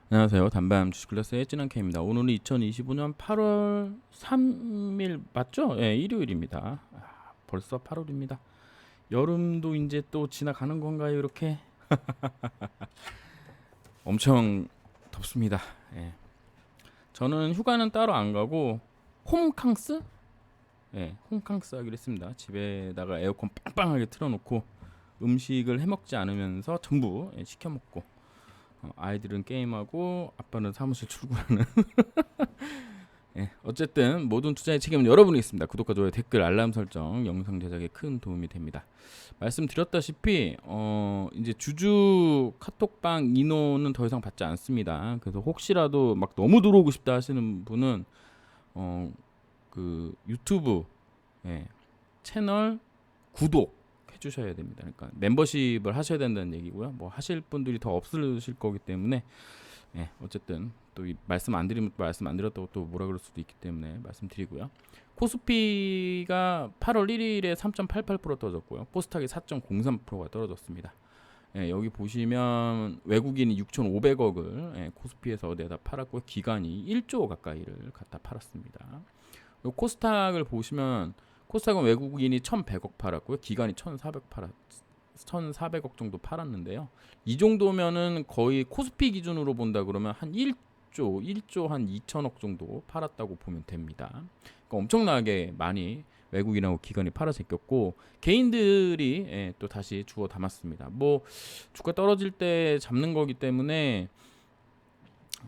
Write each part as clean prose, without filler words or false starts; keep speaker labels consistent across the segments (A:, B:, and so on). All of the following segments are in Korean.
A: 안녕하세요. 단밤 주식클래스의 찐한케입니다. 오늘은 2025년 8월 3일 맞죠? 예, 일요일입니다. 벌써 8월입니다. 여름도 이제 또 지나가는 건가요? 이렇게 엄청 덥습니다. 예. 저는 휴가는 따로 안 가고 홈캉스? 예, 홈캉스 하기로 했습니다. 집에다가 에어컨 빵빵하게 틀어놓고 음식을 해먹지 않으면서 전부 시켜 먹고 아이들은 게임하고 아빠는 사무실 출근하는 어쨌든 모든 투자의 책임은 여러분이 있습니다. 구독과 좋아요, 댓글, 알람 설정, 영상 제작에 큰 도움이 됩니다. 말씀드렸다시피 이제 주주 카톡방 인원은 더 이상 받지 않습니다. 그래서 혹시라도 막 너무 들어오고 싶다 하시는 분은 그 유튜브 채널 구독 해주셔야 됩니다. 그러니까 멤버십을 하셔야 된다는 얘기고요. 뭐 하실 분들이 더 없으실 거기 때문에 어쨌든 또 말씀 안 드리면 말씀 안 드렸다고 또 뭐라 그럴 수도 있기 때문에 말씀드리고요. 코스피가 8월 1일에 3.88% 떨어졌고요. 코스닥이 4.03%가 떨어졌습니다. 여기 보시면 외국인이 6,500억을 코스피에서 내다 팔았고 기관이 1조 가까이를 갖다 팔았습니다. 코스닥을 보시면 코스닥은 외국인이 1,100억 팔았고요. 기관이 1,400억 정도 팔았는데요. 이 정도면은 거의 코스피 기준으로 본다 그러면 한 1조 한 2천억 정도 팔았다고 보면 됩니다. 그러니까 엄청나게 많이 외국인하고 기관이 팔아 제꼈고 개인들이 또 다시 주워 담았습니다. 뭐 주가 떨어질 때 잡는 거기 때문에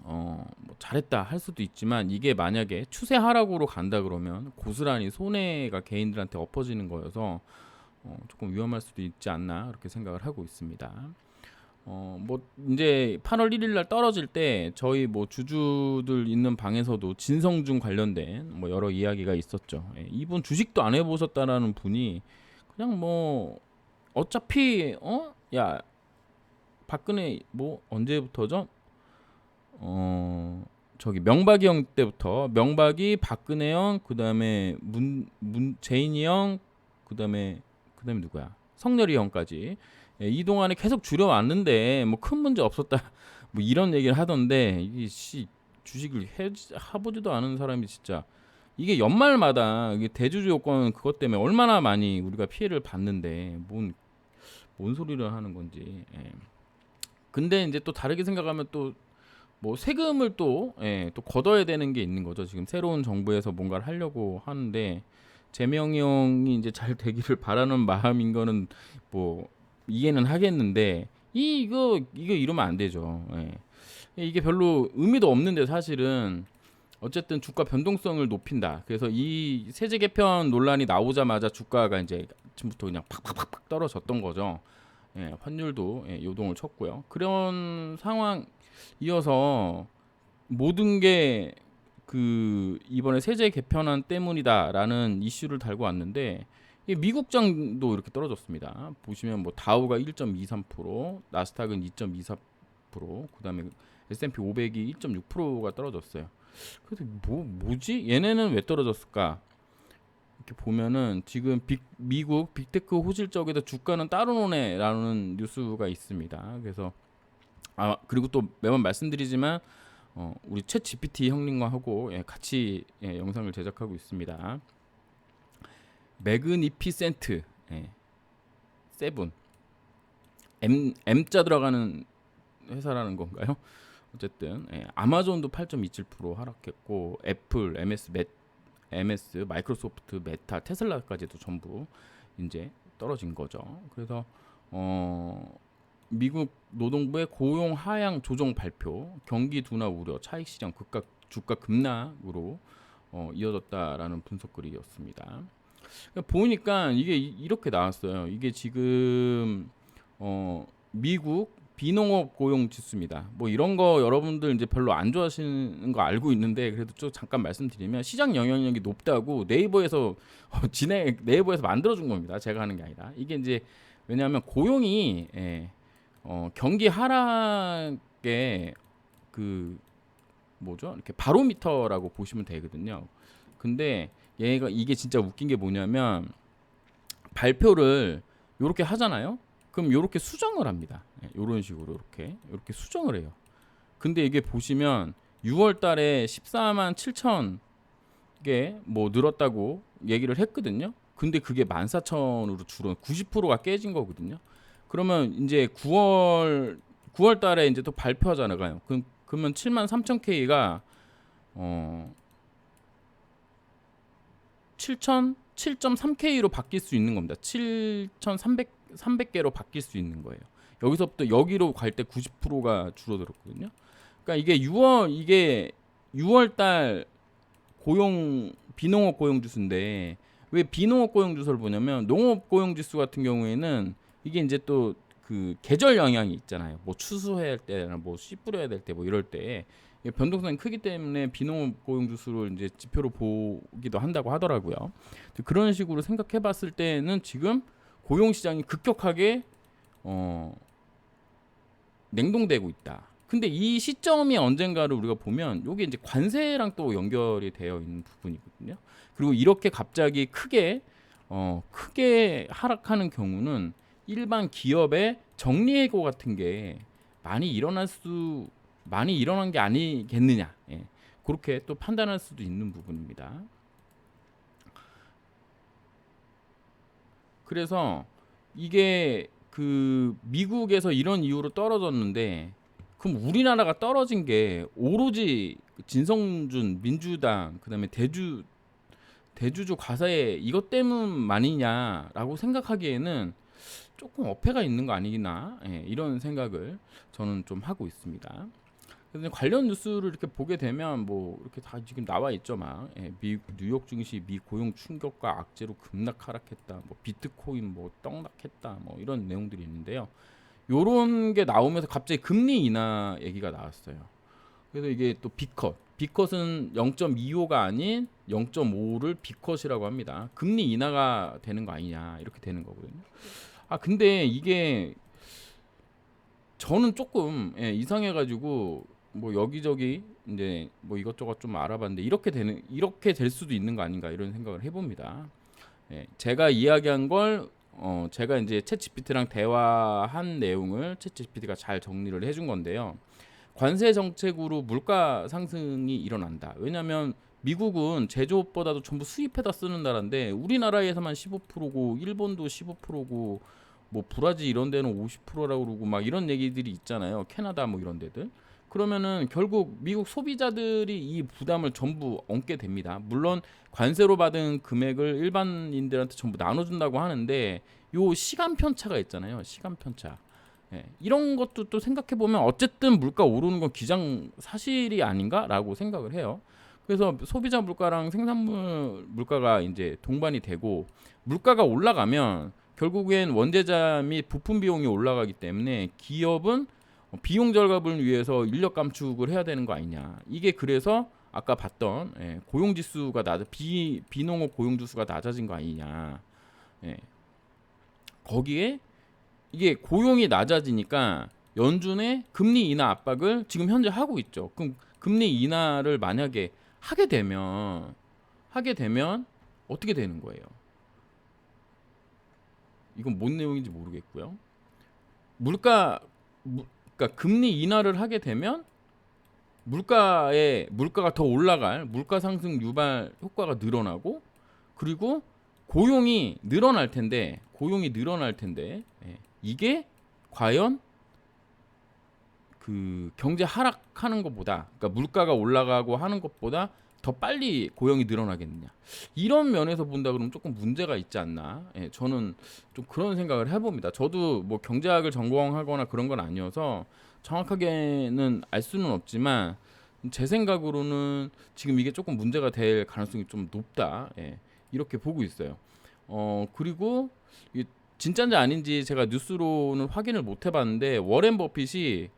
A: 뭐 잘했다 할 수도 있지만 이게 만약에 추세 하락으로 간다 그러면 고스란히 손해가 개인들한테 엎어지는 거여서 조금 위험할 수도 있지 않나 그렇게 생각을 하고 있습니다. 뭐 이제 8월 1일 날 떨어질 때 저희 뭐 주주들 있는 방에서도 진성준 관련된 뭐 여러 이야기가 있었죠. 이분 주식도 안 해보셨다라는 분이 그냥 뭐 어차피 야 박근혜 뭐 언제부터죠? 저기 명박이 형 때부터 명박이 박근혜 형 그다음에 문 제인이 형 그다음에 누구야 성렬이 형까지 이 동안에 계속 줄여왔는데 뭐 큰 문제 없었다 뭐 이런 얘기를 하던데 이게 주식을 해보지도 않은 사람이 진짜 이게 연말마다 이게 대주주 요건 그것 때문에 얼마나 많이 우리가 피해를 봤는데 뭔 소리를 하는 건지. 근데 이제 또 다르게 생각하면 또 뭐 세금을 또 걷어야 되는 게 있는 거죠. 지금 새로운 정부에서 뭔가를 하려고 하는데 재명이 형이 이제 잘 되기를 바라는 마음인 거는 뭐 이해는 하겠는데 이거 이러면 안 되죠. 이게 별로 의미도 없는데 사실은 어쨌든 주가 변동성을 높인다. 그래서 이 세제 개편 논란이 나오자마자 주가가 이제 아침부터 그냥 팍팍팍팍 떨어졌던 거죠. 환율도 요동을 쳤고요. 그런 상황 이어서 모든 게 그 이번에 세제 개편안 때문이다라는 이슈를 달고 왔는데 미국장도 이렇게 떨어졌습니다. 보시면 뭐 다우가 1.23%, 나스닥은 2.24%, 그다음에 S&P 500이 1.6%가 떨어졌어요. 그래서 뭐지? 얘네는 왜 떨어졌을까? 이렇게 보면은 지금 미국 빅테크 호실적에서 주가는 따로 노네라는 뉴스가 있습니다. 그래서 그리고 또 매번 말씀드리지만 우리 챗 GPT 형님과 하고 같이 영상을 제작하고 있습니다. 매그니피센트 세븐 M자 들어가는 회사라는 건가요? 어쨌든 아마존도 8.27% 하락했고 애플, MS, 마이크로소프트, 메타, 테슬라까지도 전부 이제 떨어진 거죠. 그래서 미국 노동부의 고용 하향 조정 발표, 경기 둔화 우려, 차익 시장 주가 급락으로 이어졌다라는 분석글이었습니다. 그러니까 보니까 이게 이렇게 나왔어요. 이게 지금 미국 비농업 고용 지수입니다. 뭐 이런 거 여러분들 이제 별로 안 좋아하시는 거 알고 있는데 그래도 좀 잠깐 말씀드리면 시장 영향력이 높다고 네이버에서 네이버에서 만들어준 겁니다. 제가 하는 게 아니라 이게 이제 왜냐하면 고용이 경기 하락의 그 뭐죠? 이렇게 바로미터라고 보시면 되거든요. 근데 이게 진짜 웃긴 게 뭐냐면 발표를 요렇게 하잖아요. 그럼 요렇게 수정을 합니다. 요런 식으로 이렇게 수정을 해요. 근데 이게 보시면 6월 달에 14만 7천 개 뭐 늘었다고 얘기를 했거든요. 근데 그게 14,000으로 줄어 90%가 깨진 거거든요. 그러면 이제 9월 달에 이제 또 발표하잖아요. 그러면 7만 3천 K가 7.3K로 바뀔 수 있는 겁니다. 7,300개로 바뀔 수 있는 거예요. 여기서부터 여기로 갈 때 90%가 줄어들었거든요. 그러니까 이게 6월 달 비농업 고용 지수인데 왜 비농업 고용 지수를 보냐면 농업 고용 지수 같은 경우에는 이게 이제 또 그 계절 영향이 있잖아요. 뭐 추수해야 할 때나 뭐 씨 뿌려야 될 때 뭐 이럴 때 변동성이 크기 때문에 비농업 고용 지수를 이제 지표로 보기도 한다고 하더라고요. 그런 식으로 생각해 봤을 때는 지금 고용 시장이 급격하게 냉동되고 있다. 근데 이 시점이 언젠가를 우리가 보면 이게 이제 관세랑 또 연결이 되어 있는 부분이거든요. 그리고 이렇게 갑자기 크게 하락하는 경우는 일반 기업의 정리해고 같은 게 많이 일어난 게 아니겠느냐. 예. 그렇게 또 판단할 수도 있는 부분입니다. 그래서 이게 그 미국에서 이런 이유로 떨어졌는데 그럼 우리나라가 떨어진 게 오로지 진성준 민주당 그다음에 대주주 과사의 이것 때문만이냐라고 생각하기에는 조금 어폐가 있는 거 아니나 이런 생각을 저는 좀 하고 있습니다. 그래서 관련 뉴스를 이렇게 보게 되면 뭐 이렇게 다 지금 나와 있죠, 막 뉴욕 증시 미 고용 충격과 악재로 급락 하락했다, 뭐 비트코인 뭐 떡락했다, 뭐 이런 내용들이 있는데요. 요런 게 나오면서 갑자기 금리 인하 얘기가 나왔어요. 그래서 이게 또 비컷은 0.25가 아닌 0.5를 비컷이라고 합니다. 금리 인하가 되는 거 아니냐 이렇게 되는 거거든요. 근데 이게 저는 조금 이상해가지고 뭐 여기저기 이제 뭐 이것저것 좀 알아봤는데 이렇게 될 수도 있는 거 아닌가 이런 생각을 해봅니다. 제가 이야기한 걸 제가 이제 챗GPT랑 대화한 내용을 챗GPT가 잘 정리를 해준 건데요. 관세 정책으로 물가 상승이 일어난다. 왜냐하면 미국은 제조업보다도 전부 수입해다 쓰는 나라인데 우리나라에서만 15%고 일본도 15%고 뭐 브라질 이런 데는 50%라고 그러고 막 이런 얘기들이 있잖아요. 캐나다 뭐 이런 데들. 그러면은 결국 미국 소비자들이 이 부담을 전부 얹게 됩니다. 물론 관세로 받은 금액을 일반인들한테 전부 나눠준다고 하는데 요 시간 편차가 있잖아요. 시간 편차. 이런 것도 또 생각해 보면 어쨌든 물가 오르는 건 기장 사실이 아닌가라고 생각을 해요. 그래서 소비자 물가랑 생산물 물가가 이제 동반이 되고 물가가 올라가면 결국엔 원재자 및 부품 비용이 올라가기 때문에 기업은 비용 절감을 위해서 인력 감축을 해야 되는 거 아니냐. 이게 그래서 아까 봤던 고용 지수가 비농업 고용 지수가 낮아진 거 아니냐. 거기에 이게 고용이 낮아지니까 연준의 금리 인하 압박을 지금 현재 하고 있죠. 그럼 금리 인하를 만약에 하게 되면 어떻게 되는 거예요? 이건 뭔 내용인지 모르겠고요. 그러니까 금리 인하를 하게 되면 물가가 더 올라갈 물가 상승 유발 효과가 늘어나고 그리고 고용이 늘어날 텐데 이게 과연 그 경제 하락하는 것보다 그러니까 물가가 올라가고 하는 것보다 더 빨리 고용이 늘어나겠느냐 이런 면에서 본다 그러면 조금 문제가 있지 않나 저는 좀 그런 생각을 해봅니다. 저도 뭐 경제학을 전공하거나 그런 건 아니어서 정확하게는 알 수는 없지만 제 생각으로는 지금 이게 조금 문제가 될 가능성이 좀 높다 이렇게 보고 있어요. 그리고 진짜인지 아닌지 제가 뉴스로는 확인을 못 해봤는데 워렌 버핏이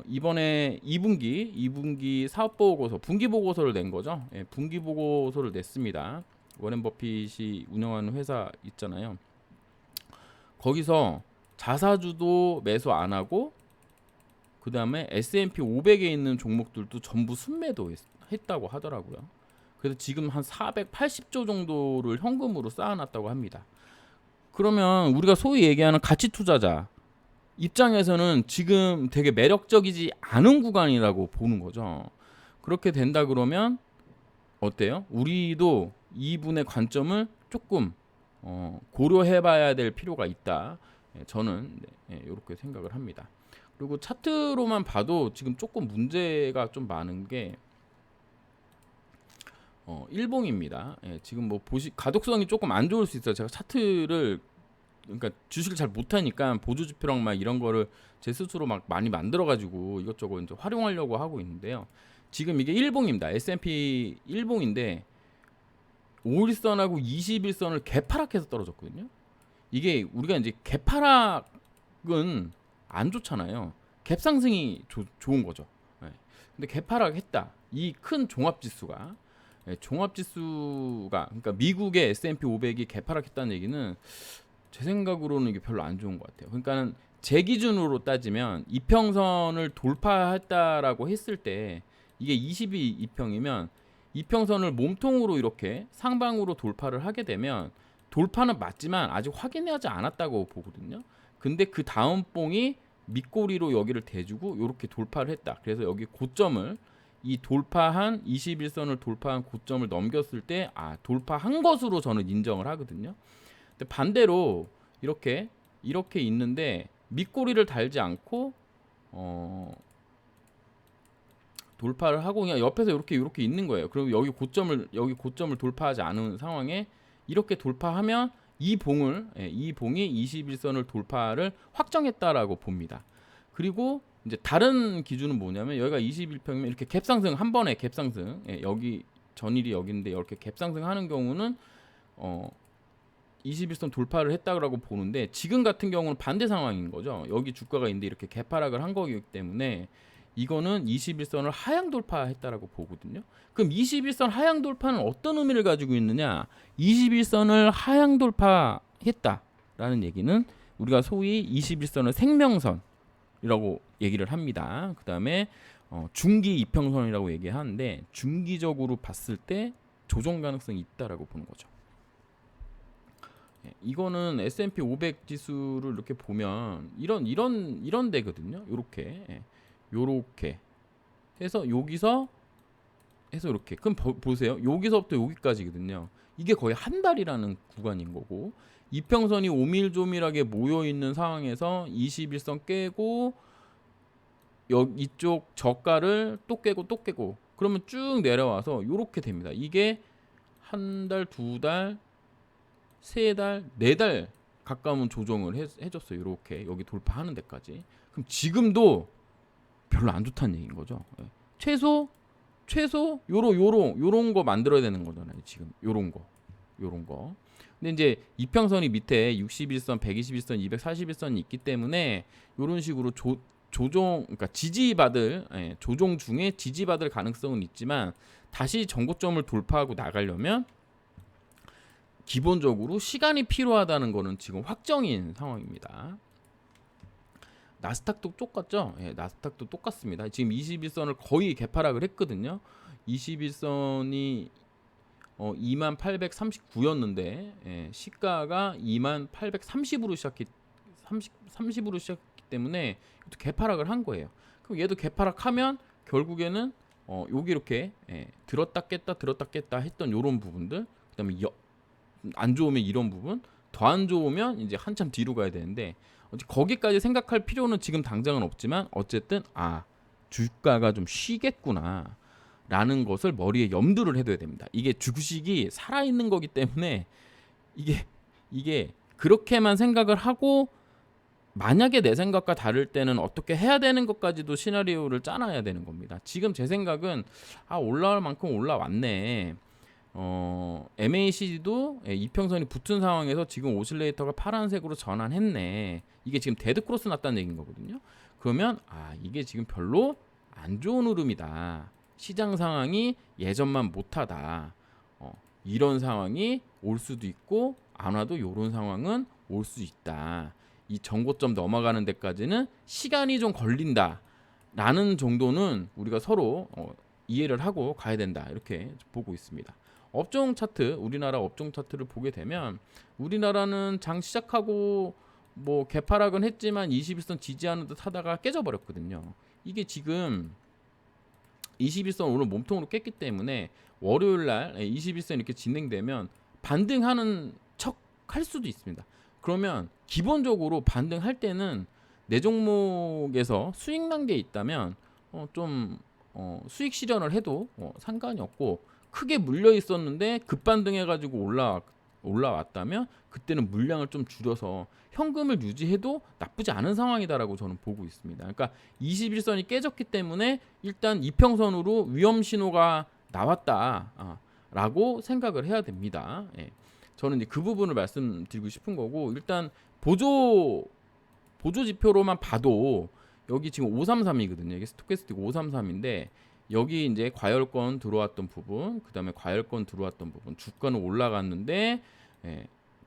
A: 이번에 2분기 사업 보고서, 분기 보고서를 낸 거죠. 분기 보고서를 냈습니다. 워렌 버핏이 운영하는 회사 있잖아요. 거기서 자사주도 매수 안 하고 그 다음에 S&P 500에 있는 종목들도 전부 순매도 했다고 하더라고요. 그래서 지금 한 480조 정도를 현금으로 쌓아놨다고 합니다. 그러면 우리가 소위 얘기하는 가치 투자자 입장에서는 지금 되게 매력적이지 않은 구간이라고 보는 거죠. 그렇게 된다 그러면 어때요? 우리도 이분의 관점을 조금 고려해봐야 될 필요가 있다. 저는 이렇게 생각을 합니다. 그리고 차트로만 봐도 지금 조금 문제가 좀 많은 게 일봉입니다. 지금 뭐 가독성이 조금 안 좋을 수 있어요. 제가 차트를 그러니까 주식을 잘 못하니까 보조지표랑 막 이런 거를 제 스스로 막 많이 만들어가지고 이것저것 이제 활용하려고 하고 있는데요. 지금 이게 일봉입니다. S&P 일봉인데 5일선하고 21선을 개파락해서 떨어졌거든요. 이게 우리가 이제 개파락은 안 좋잖아요. 갭상승이 좋은 거죠. 근데 개파락했다. 이 큰 종합지수가 종합지수가 그러니까 미국의 S&P 500이 개파락했다는 얘기는 제 생각으로는 이게 별로 안 좋은 것 같아요. 그러니까는 제 기준으로 따지면 이평선을 돌파했다라고 했을 때 이게 22 이평이면 이평선을 몸통으로 이렇게 상방으로 돌파를 하게 되면 돌파는 맞지만 아직 확인하지 않았다고 보거든요. 근데 그 다음 봉이 밑꼬리로 여기를 대주고 이렇게 돌파를 했다. 그래서 여기 고점을 이 돌파한 21선을 돌파한 고점을 넘겼을 때 돌파한 것으로 저는 인정을 하거든요. 근데 반대로 이렇게 있는데 밑꼬리를 달지 않고 돌파를 하고 그냥 옆에서 이렇게 있는 거예요. 그리고 여기 고점을 돌파하지 않은 상황에 이렇게 돌파하면 이 봉이 21선을 돌파를 확정했다라고 봅니다. 그리고 이제 다른 기준은 뭐냐면 여기가 21평이면 이렇게 갭상승 한 번에 갭상승 여기 전일이 여기인데 이렇게 갭상승하는 경우는 21선 돌파를 했다고 보는데 지금 같은 경우는 반대 상황인 거죠. 여기 주가가 있는데 이렇게 개파락을 한 거기 때문에 이거는 21선을 하향 돌파했다라고 보거든요. 그럼 21선 하향 돌파는 어떤 의미를 가지고 있느냐? 21선을 하향 돌파했다라는 얘기는 우리가 소위 21선을 생명선이라고 얘기를 합니다. 그 다음에 중기 이평선이라고 얘기하는데 중기적으로 봤을 때 조정 가능성이 있다라고 보는 거죠. 이거는 S&P 500 지수를 이렇게 보면 이런 데거든요. 요렇게 해서 여기서 해서 이렇게 그럼 보세요. 여기서부터 여기까지거든요. 이게 거의 한 달이라는 구간인 거고 이평선이 오밀조밀하게 모여 있는 상황에서 21선 깨고 이쪽 저가를 또 깨고 그러면 쭉 내려와서 요렇게 됩니다. 이게 한 달, 두 달, 세 달, 네 달 가까운 조정을 해줬어요. 이렇게 여기 돌파하는 데까지. 그럼 지금도 별로 안 좋다는 얘기인 거죠. 최소 요런 거 만들어야 되는 거잖아요. 지금 요런 거. 근데 이제 이평선이 밑에 61선, 121선, 241선이 있기 때문에 요런 식으로 조정, 그러니까 지지받을 조정 중에 지지받을 가능성은 있지만 다시 전고점을 돌파하고 나가려면 기본적으로 시간이 필요하다는 거는 지금 확정인 상황입니다. 나스닥도 똑같죠? 나스닥도 똑같습니다. 지금 21선을 거의 개파락을 했거든요. 21선이 2839였는데 시가가 2830으로 시작했기 때문에 개파락을 한 거예요. 그럼 얘도 개파락하면 결국에는 여기 이렇게 들었다 깼다 했던 요런 부분들, 그다음에 안 좋으면 이런 부분, 더 안 좋으면 이제 한참 뒤로 가야 되는데 거기까지 생각할 필요는 지금 당장은 없지만 어쨌든 주가가 좀 쉬겠구나 라는 것을 머리에 염두를 해둬야 됩니다. 이게 주식이 살아있는 거기 때문에 이게 그렇게만 생각을 하고 만약에 내 생각과 다를 때는 어떻게 해야 되는 것까지도 시나리오를 짜놔야 되는 겁니다. 지금 제 생각은 올라올 만큼 올라왔네. MACD도 이평선이 붙은 상황에서 지금 오실레이터가 파란색으로 전환했네. 이게 지금 데드크로스 났다는 얘기인 거거든요. 그러면 이게 지금 별로 안 좋은 흐름이다. 시장 상황이 예전만 못하다. 이런 상황이 올 수도 있고 안 와도 이런 상황은 올 수 있다. 이 정고점 넘어가는 데까지는 시간이 좀 걸린다. 라는 정도는 우리가 서로 이해를 하고 가야 된다. 이렇게 보고 있습니다. 업종 차트, 우리나라 업종 차트를 보게 되면 우리나라는 장 시작하고 뭐 개파락은 했지만 21선 지지하는 듯 하다가 깨져버렸거든요. 이게 지금 21선 오늘 몸통으로 깼기 때문에 월요일날 21선 이렇게 진행되면 반등하는 척 할 수도 있습니다. 그러면 기본적으로 반등할 때는 내 종목에서 수익 난 게 있다면 좀 수익 실현을 해도 상관이 없고, 크게 물려 있었는데 급반등해가지고 올라왔다면 그때는 물량을 좀 줄여서 현금을 유지해도 나쁘지 않은 상황이다라고 저는 보고 있습니다. 그러니까 21선이 깨졌기 때문에 일단 이평선으로 위험 신호가 나왔다라고 생각을 해야 됩니다. 예. 저는 이제 그 부분을 말씀드리고 싶은 거고, 일단 보조 지표로만 봐도 여기 지금 533이거든요. 이게 스토캐스틱 533인데 여기 이제 과열권 들어왔던 부분, 그다음에 과열권 들어왔던 부분, 주가는 올라갔는데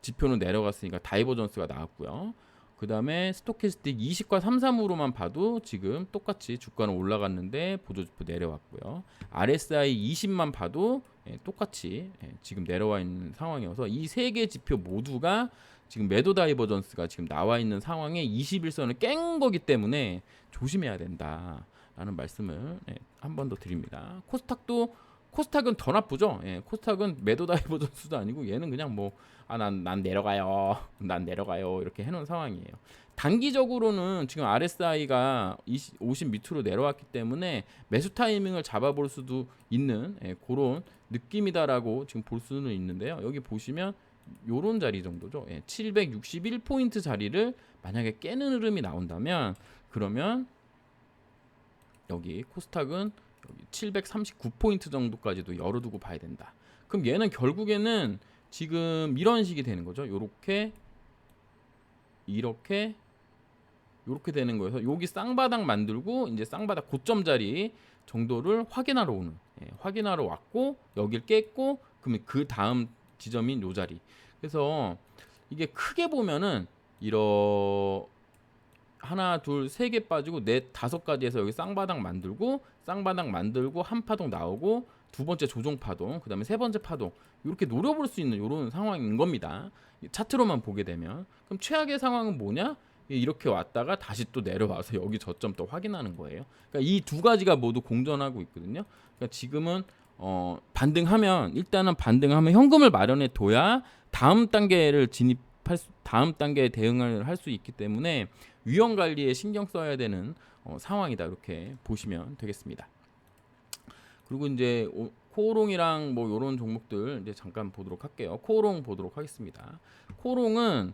A: 지표는 내려갔으니까 다이버전스가 나왔고요. 그다음에 스토캐스틱 20과 33으로만 봐도 지금 똑같이 주가는 올라갔는데 보조지표 내려왔고요. RSI 20만 봐도 똑같이 지금 내려와 있는 상황이어서 이 세 개 지표 모두가 지금 매도 다이버전스가 지금 나와 있는 상황에 21선을 깬 거기 때문에 조심해야 된다라는 말씀을 한 번 더 드립니다. 코스닥은 더 나쁘죠. 코스닥은 매도 다이버전스도 아니고 얘는 그냥 뭐 난 내려가요. 난 내려가요. 이렇게 해놓은 상황이에요. 단기적으로는 지금 RSI가 50 밑으로 내려왔기 때문에 매수 타이밍을 잡아볼 수도 있는 그런 느낌이다라고 지금 볼 수는 있는데요. 여기 보시면 요런 자리 정도죠. 761포인트 자리를 만약에 깨는 흐름이 나온다면, 그러면 여기 코스닥은 여기 739포인트 정도까지도 열어두고 봐야 된다. 그럼 얘는 결국에는 지금 이런 식이 되는 거죠. 요렇게 이렇게 되는 거여서 여기 쌍바닥 만들고 이제 쌍바닥 고점 자리 정도를 확인하러 오는, 확인하러 왔고 여길 깼고, 그러면 그 다음 지점인 요 자리. 그래서 이게 크게 보면은 하나, 둘, 세 개 빠지고 넷, 다섯 가지에서 여기 쌍바닥 만들고 한 파동 나오고 두 번째 조정 파동, 그다음에 세 번째 파동, 이렇게 노려볼 수 있는 이런 상황인 겁니다. 차트로만 보게 되면. 그럼 최악의 상황은 뭐냐? 이렇게 왔다가 다시 또 내려와서 여기 저점 또 확인하는 거예요. 그러니까 이 두 가지가 모두 공존하고 있거든요. 그러니까 지금은 일단은 반등하면 현금을 마련해 둬야 다음 단계를 다음 단계에 대응을 할 수 있기 때문에 위험 관리에 신경 써야 되는 상황이다, 이렇게 보시면 되겠습니다. 그리고 이제 코오롱이랑 뭐 이런 종목들 이제 잠깐 보도록 할게요. 코오롱 보도록 하겠습니다. 코오롱은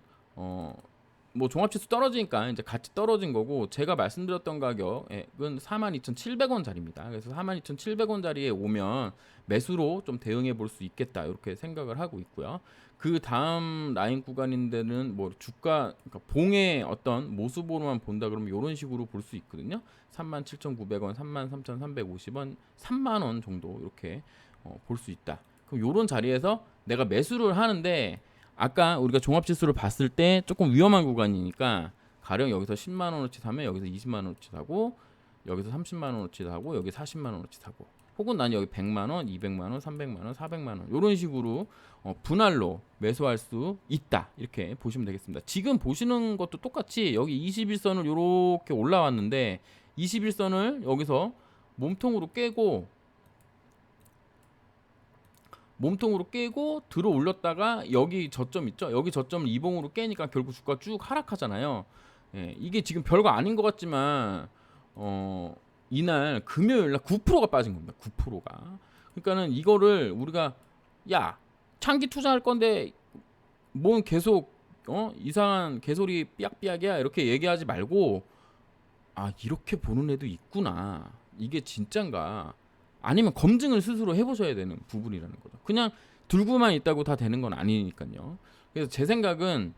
A: 뭐 종합지수 떨어지니까 이제 같이 떨어진 거고, 제가 말씀드렸던 가격은 42,700원짜리입니다. 그래서 42,700원짜리에 오면 매수로 좀 대응해 볼 수 있겠다, 이렇게 생각을 하고 있고요. 그 다음 라인 구간인데는 뭐 주가, 그러니까 봉의 어떤 모습으로만 본다 그러면 이런 식으로 볼 수 있거든요. 37,900원, 33,350원, 3만원 정도 이렇게 볼 수 있다. 그럼 이런 자리에서 내가 매수를 하는데, 아까 우리가 종합지수를 봤을 때 조금 위험한 구간이니까 가령 여기서 10만원어치 사면 여기서 20만원어치 사고, 여기서 30만원어치 사고, 여기 40만원어치 사고, 혹은 난 여기 100만원, 200만원, 300만원, 400만원 이런 식으로 분할로 매수할 수 있다, 이렇게 보시면 되겠습니다. 지금 보시는 것도 똑같이 여기 21선을 이렇게 올라왔는데 21선을 여기서 몸통으로 깨고 들어 올렸다가 여기 저점 있죠? 여기 저점을 이봉으로 깨니까 결국 주가 쭉 하락하잖아요. 이게 지금 별거 아닌 것 같지만 이날 금요일날 9%가 빠진 겁니다. 9%가. 그러니까는 이거를 우리가 장기 투자할 건데 뭔 계속 이상한 개소리 삐약삐약이야 이렇게 얘기하지 말고, 이렇게 보는 애도 있구나, 이게 진짠가, 아니면 검증을 스스로 해보셔야 되는 부분이라는 거죠. 그냥 들고만 있다고 다 되는 건 아니니까요. 그래서 제 생각은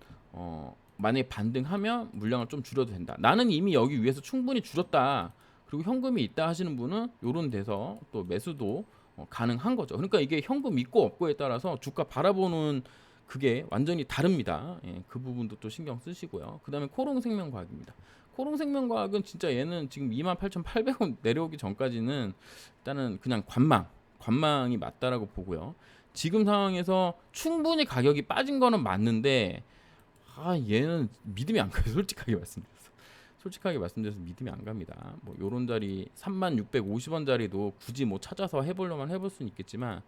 A: 만약에 반등하면 물량을 좀 줄여도 된다. 나는 이미 여기 위에서 충분히 줄였다, 그리고 현금이 있다 하시는 분은 요런 데서 또 매수도 가능한 거죠. 그러니까 이게 현금 있고 없고에 따라서 주가 바라보는 그게 완전히 다릅니다. 그 부분도 또 신경 쓰시고요. 그 다음에 코롱생명과학입니다. 코롱생명과학은 진짜 얘는 지금 28,800원 내려오기 전까지는 일단은 그냥 관망이 맞다라고 보고요. 지금 상황에서 충분히 가격이 빠진 거는 맞는데 얘는 믿음이 안 가요. 솔직하게 말씀드려서 믿음이 안 갑니다. 뭐 요런 자리 3650원 자리도 굳이 뭐 찾아서 해보려면 해볼 수는 있겠지만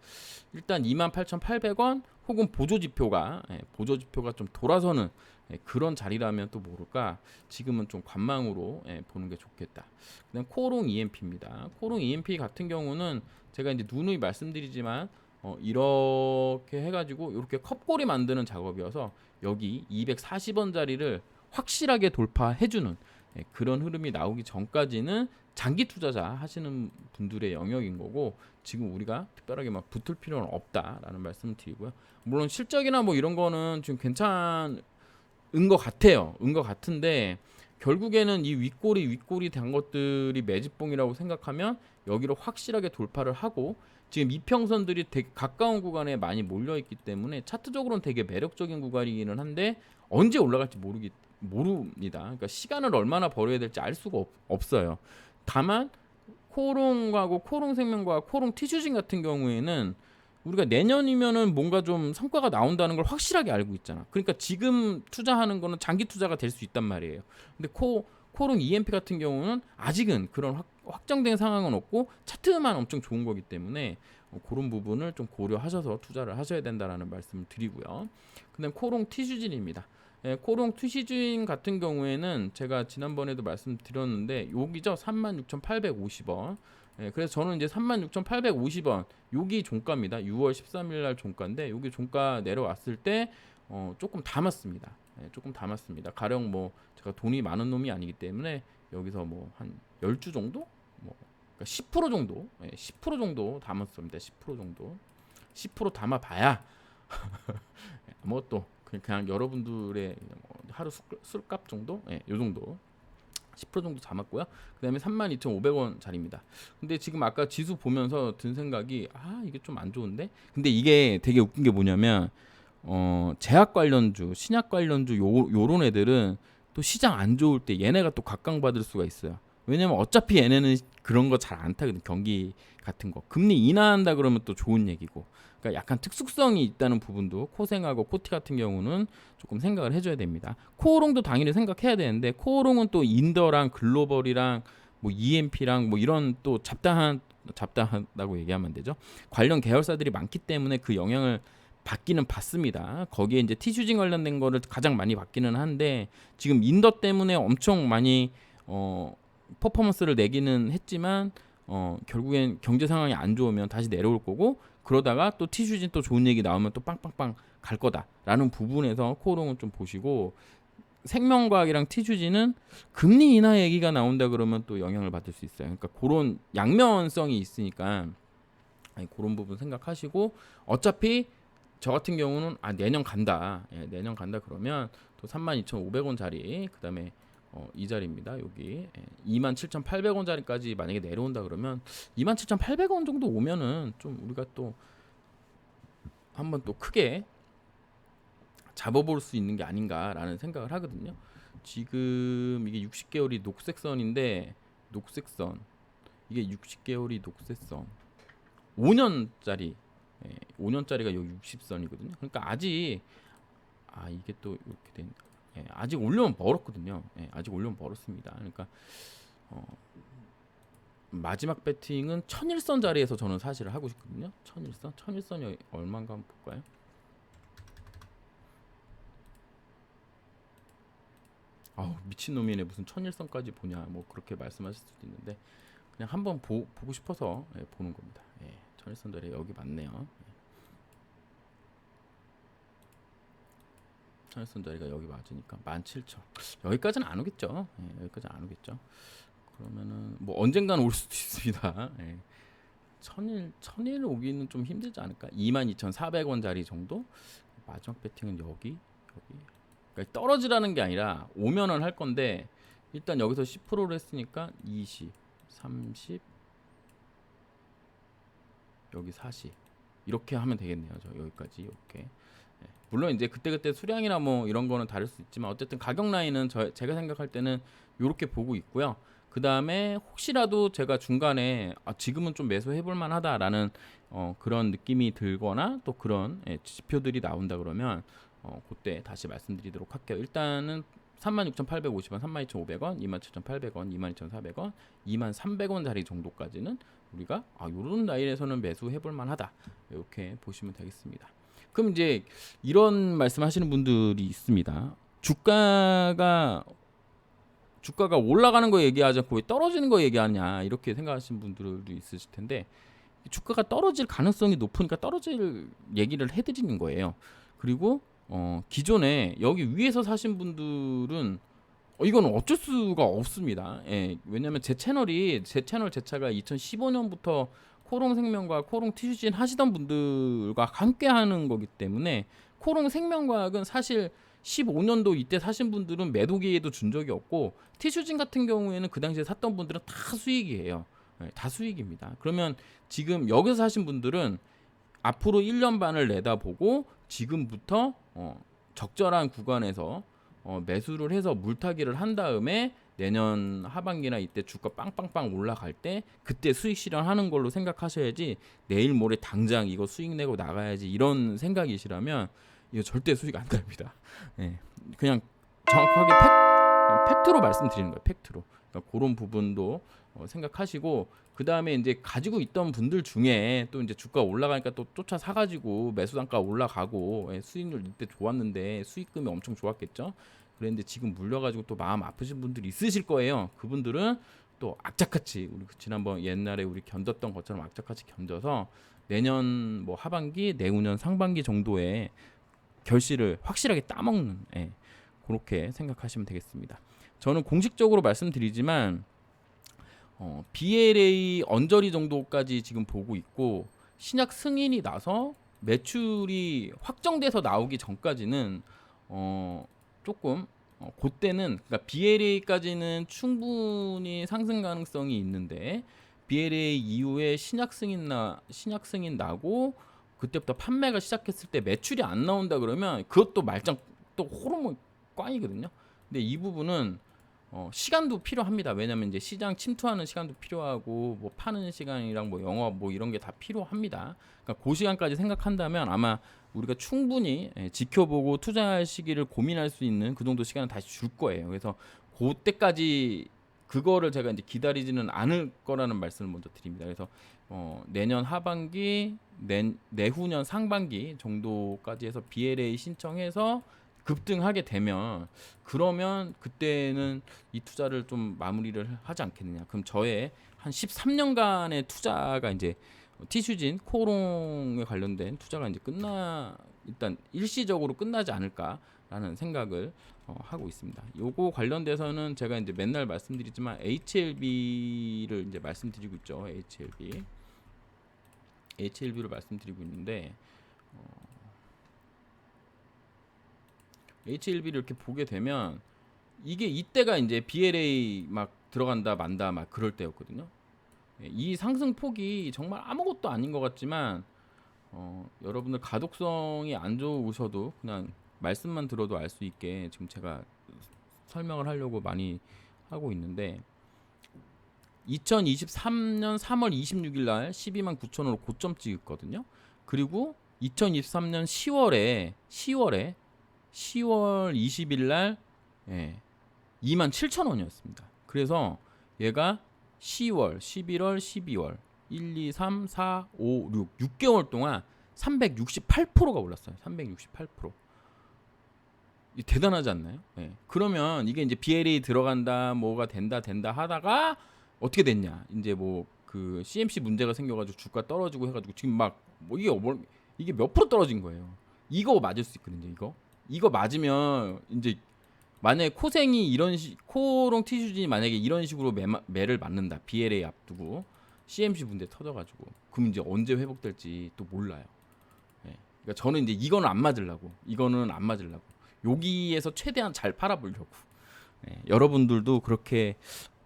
A: 일단 28,800원 혹은 보조지표가 좀 돌아서는 그런 자리라면 또 모를까 지금은 좀 관망으로 보는 게 좋겠다. 그다음 코오롱 EMP입니다. 코오롱 EMP 같은 경우는 제가 이제 누누이 말씀드리지만 이렇게 해가지고 이렇게 컵골이 만드는 작업이어서 여기 240원 자리를 확실하게 돌파해주는 그런 흐름이 나오기 전까지는 장기 투자자 하시는 분들의 영역인 거고 지금 우리가 특별하게 막 붙을 필요는 없다라는 말씀을 드리고요. 물론 실적이나 뭐 이런 거는 지금 괜찮은 것 같아요. 같은데 결국에는 이 윗골이 된 것들이 매집봉이라고 생각하면 여기로 확실하게 돌파를 하고 지금 이평선들이 되게 가까운 구간에 많이 몰려 있기 때문에 차트적으로는 되게 매력적인 구간이기는 한데 언제 올라갈지 모릅니다. 그러니까 시간을 얼마나 벌어야 될지 알 수가 없어요. 다만 코오롱생명과 코오롱 티슈진 같은 경우에는 우리가 내년이면은 뭔가 좀 성과가 나온다는 걸 확실하게 알고 있잖아. 그러니까 지금 투자하는 거는 장기 투자가 될 수 있단 말이에요. 근데 코오롱 EMP 같은 경우는 아직은 그런 확정된 상황은 없고 차트만 엄청 좋은 거기 때문에 그런 부분을 좀 고려하셔서 투자를 하셔야 된다라는 말씀을 드리고요. 그다음 코오롱 티슈진입니다. 코오롱 티슈진 같은 경우에는 제가 지난번에도 말씀드렸는데 여기죠. 36,850원. 그래서 저는 이제 36,850원 여기 종가입니다. 6월 13일 날 종가인데 여기 종가 내려왔을 때 조금 담았습니다. 조금 담았습니다. 가령 뭐 제가 돈이 많은 놈이 아니기 때문에 여기서 뭐 한 10주 정도? 뭐 그러니까 10% 정도? 10% 정도 담았습니다. 10% 정도. 10% 담아 봐야 뭐 또 그냥 여러분들의 하루 술값 정도? 요 정도. 10% 정도 잡았고요. 그다음에 32,500원 자리입니다. 근데 지금 아까 지수 보면서 든 생각이 이게 좀 안 좋은데. 근데 이게 되게 웃긴 게 뭐냐면 제약 관련주, 신약 관련주 요런 애들은 또 시장 안 좋을 때 얘네가 또 각광받을 수가 있어요. 왜냐면 어차피 얘네는 그런 거 잘 안 타거든. 경기 같은 거. 금리 인하한다 그러면 또 좋은 얘기고. 그러니까 약간 특수성이 있다는 부분도 코생하고 코티 같은 경우는 조금 생각을 해줘야 됩니다. 코오롱도 당연히 생각해야 되는데 코오롱은 또 인더랑 글로벌이랑 뭐 EMP랑 뭐 이런 또 잡다하다고 얘기하면 안 되죠. 관련 계열사들이 많기 때문에 그 영향을 받기는 받습니다. 거기에 이제 티슈징 관련된 거를 가장 많이 받기는 한데 지금 인더 때문에 엄청 많이 퍼포먼스를 내기는 했지만 결국엔 경제 상황이 안 좋으면 다시 내려올 거고 그러다가 또 티슈진 또 좋은 얘기 나오면 또 빵빵빵 갈 거다라는 부분에서 코오롱은 좀 보시고 생명과학이랑 티슈진은 금리 인하 얘기가 나온다 그러면 또 영향을 받을 수 있어요. 그러니까 그런 양면성이 있으니까 그런 부분 생각하시고 어차피 저 같은 경우는 내년 간다. 내년 간다 그러면 또 32,500원 자리 그다음에 이 자리입니다. 여기 27,800원 자리까지 만약에 내려온다 그러면 27,800원 정도 오면은 좀 우리가 또 한번 또 크게 잡아볼 수 있는 게 아닌가라는 생각을 하거든요. 지금 이게 60개월이 녹색선인데 녹색선 이게 60개월이 녹색선 5년짜리 5년짜리가 여기 60선이거든요. 그러니까 아직 이게 또 이렇게 된 아직 올려면 멀었거든요. 아직 올려면 멀었습니다. 그러니까 마지막 배팅은 1001선 자리에서 저는 사실을 하고 싶거든요. 1001선이 얼마인가 한번 볼까요? 미친놈이네 무슨 1001선까지 보냐 뭐 그렇게 말씀하실 수도 있는데 그냥 한번 보고 싶어서 보는 겁니다. 1001선 자리 여기 맞네요. 1001선 자리가 여기 맞으니까 17,000 여기까지는 안 오겠죠. 여기까지 안 오겠죠. 그러면은 뭐 언젠가는 올 수도 있습니다. 1001 오기는 좀 힘들지 않을까? 22,400원 자리 정도? 마지막 배팅은 여기. 그러니까 떨어지라는 게 아니라 오면은 할 건데 일단 여기서 10%를 했으니까 20, 30 여기 40 이렇게 하면 되겠네요. 저 여기까지 이렇게. 물론 이제 그때그때 수량이나 뭐 이런 거는 다를 수 있지만 어쨌든 가격 라인은 제가 생각할 때는 이렇게 보고 있고요. 그 다음에 혹시라도 제가 중간에 지금은 좀 매수해볼 만하다라는 그런 느낌이 들거나 또 그런 지표들이 나온다 그러면 그때 다시 말씀드리도록 할게요. 일단은 36,850원, 32,500원, 27,800원, 22,400원, 23,300원 자리 정도까지는 우리가 요런 라인에서는 매수해볼 만하다. 이렇게 보시면 되겠습니다. 그럼 이제 이런 말씀하시는 분들이 있습니다. 주가가 올라가는 거 얘기하지 않고 왜 떨어지는 거 얘기하냐 이렇게 생각하시는 분들도 있으실 텐데, 주가가 떨어질 가능성이 높으니까 떨어질 얘기를 해드리는 거예요. 그리고 기존에 여기 위에서 사신 분들은 이건 어쩔 수가 없습니다. 예, 왜냐면 제 채널 제차가 2015년부터 코롱생명과학, 코롱티슈진 하시던 분들과 함께 하는 거기 때문에, 코롱생명과학은 사실 15년도 이때 사신 분들은 매도 기회도 준 적이 없고, 티슈진 같은 경우에는 그 당시에 샀던 분들은 다 수익이에요. 예, 다 수익입니다. 그러면 지금 여기서 사신 분들은 앞으로 1년 반을 내다보고 지금부터 적절한 구간에서 매수를 해서 물타기를 한 다음에 내년 하반기나 이때 주가 빵빵빵 올라갈 때 그때 수익 실현하는 걸로 생각하셔야지, 내일 모레 당장 이거 수익 내고 나가야지 이런 생각이시라면 이거 절대 수익 안 됩니다. 예, 그냥 정확하게 팩트로 말씀드리는 거예요. 팩트로. 그러니까 그런 부분도 생각하시고, 그 다음에 이제 가지고 있던 분들 중에 또 이제 주가 올라가니까 또 쫓아 사가지고 매수 단가 올라가고, 수익률 이때 좋았는데 수익금이 엄청 좋았겠죠. 그런데 지금 물려가지고 또 마음 아프신 분들이 있으실 거예요. 그분들은 또 악착같이 우리 지난번 옛날에 우리 견뎠던 것처럼 악착같이 견뎌서 내년 뭐 하반기, 내후년 상반기 정도에 결실을 확실하게 따먹는, 그렇게 생각하시면 되겠습니다. 저는 공식적으로 말씀드리지만 BLA 언저리 정도까지 지금 보고 있고, 신약 승인이 나서 매출이 확정돼서 나오기 전까지는 조금 그때는, 그러니까 BLA까지는 충분히 상승 가능성이 있는데, BLA 이후에 신약 승인 나고 그때부터 판매가 시작했을 때 매출이 안 나온다 그러면 그것도 말짱 또 호르몬 꽝이거든요. 근데 이 부분은 시간도 필요합니다. 왜냐면 이제 시장 침투하는 시간도 필요하고, 뭐 파는 시간이랑 뭐 영업 뭐 이런 게 다 필요합니다. 그러니까 그 시간까지 생각한다면 아마 우리가 충분히 지켜보고 투자할 시기를 고민할 수 있는 그 정도 시간은 다시 줄 거예요. 그래서 그때까지 그거를 제가 이제 기다리지는 않을 거라는 말씀을 먼저 드립니다. 그래서 내년 하반기, 내후년 상반기 정도까지 해서 BLA 신청해서 급등하게 되면, 그러면 그때는 이 투자를 좀 마무리를 하지 않겠느냐. 그럼 저의 한 13년간의 투자가 이제 티슈진 코롱에 관련된 투자가 이제 일단 일시적으로 끝나지 않을까라는 생각을 하고 있습니다. 요거 관련돼서는 제가 이제 맨날 말씀드리지만 HLB를 이제 말씀드리고 있죠. HLB를 말씀드리고 있는데, HLB를 이렇게 보게 되면 이게 이때가 이제 BLA 막 들어간다 만다 막 그럴 때였거든요. 이 상승 폭이 정말 아무것도 아닌 것 같지만 여러분들 가독성이 안 좋으셔도 그냥 말씀만 들어도 알 수 있게 지금 제가 설명을 하려고 많이 하고 있는데, 2023년 3월 26일 날 12만 9천원으로 고점 찍었거든요. 그리고 2023년 10월 20일 날 2만 7천원이었습니다. 그래서 얘가 10월, 11월, 12월 1, 2, 3, 4, 5, 6개월 동안 368%가 올랐어요. 368%. 대단하지 않나요? 그러면 이게 이제 BLA 들어간다, 뭐가 된다 하다가 어떻게 됐냐? 이제 뭐 그 CMC 문제가 생겨가지고 주가 떨어지고 해가지고 지금 막 뭐 이게 몇 프로 떨어진 거예요. 이거 맞을 수 있거든요. 이거 맞으면 이제 만약에 코롱 티슈진이 만약에 이런 식으로 매를 맞는다, BLA 앞두고 CMC 문제 터져가지고, 그럼 이제 언제 회복될지 또 몰라요. 그러니까 저는 이제 이거는 안 맞으려고 여기에서 최대한 잘 팔아보려고. 여러분들도 그렇게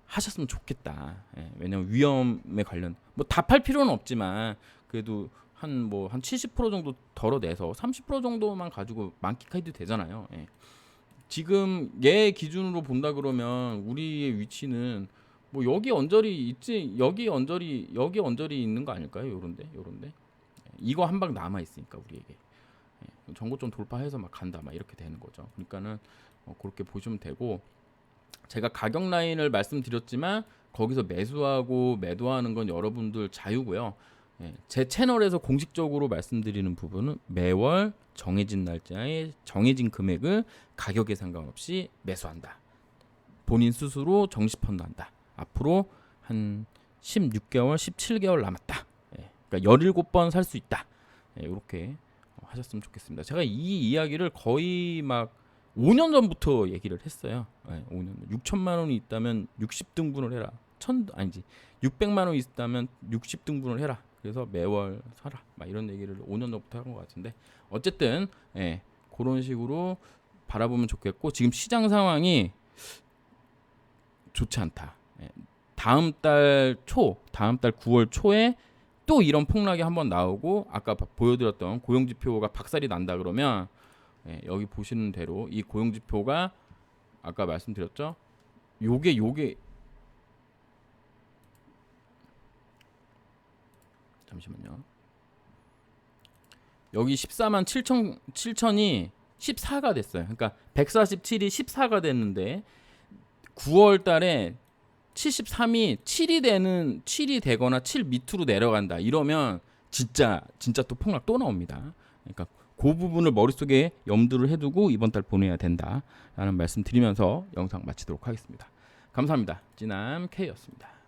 A: 하셨으면 좋겠다. 왜냐면 위험에 관련 뭐 다 팔 필요는 없지만 그래도 한 70% 정도 덜어내서 30% 정도만 가지고 만끽해도 되잖아요. 지금 얘 기준으로 본다 그러면 우리의 위치는 뭐 여기 언저리 있지, 여기 언저리 있는 거 아닐까요? 요런데 이거 한 방 남아 있으니까 우리에게. 전고점 돌파해서 막 간다 막 이렇게 되는 거죠. 그러니까는 그렇게 보시면 되고, 제가 가격 라인을 말씀드렸지만 거기서 매수하고 매도하는 건 여러분들 자유고요. 예, 제 채널에서 공식적으로 말씀드리는 부분은 매월 정해진 날짜에 정해진 금액을 가격에 상관없이 매수한다. 본인 스스로 정시펀드한다. 앞으로 한 16개월, 17개월 남았다. 예, 그러니까 17번 살 수 있다. 예, 이렇게 하셨으면 좋겠습니다. 제가 이 이야기를 거의 막 5년 전부터 얘기를 했어요. 예, 5년. 6천만 원이 있다면 60등분을 해라. 600만 원이 있다면 60등분을 해라. 그래서 매월 사라. 막 이런 얘기를 5년 전부터 한 것 같은데, 어쨌든 예, 그런 식으로 바라보면 좋겠고, 지금 시장 상황이 좋지 않다. 예, 다음 달 9월 초에 또 이런 폭락이 한번 나오고, 아까 보여드렸던 고용지표가 박살이 난다 그러면, 예, 여기 보시는 대로 이 고용지표가 아까 말씀드렸죠. 요게 잠시만요. 여기 14만 7천이 14가 됐어요. 그러니까 147이 14가 됐는데 9월 달에 73이 7이 되거나 7 밑으로 내려간다. 이러면 진짜 또 폭락 또 나옵니다. 그러니까 그 부분을 머릿속에 염두를 해두고 이번 달 보내야 된다라는 말씀 드리면서 영상 마치도록 하겠습니다. 감사합니다. 찌남 K였습니다.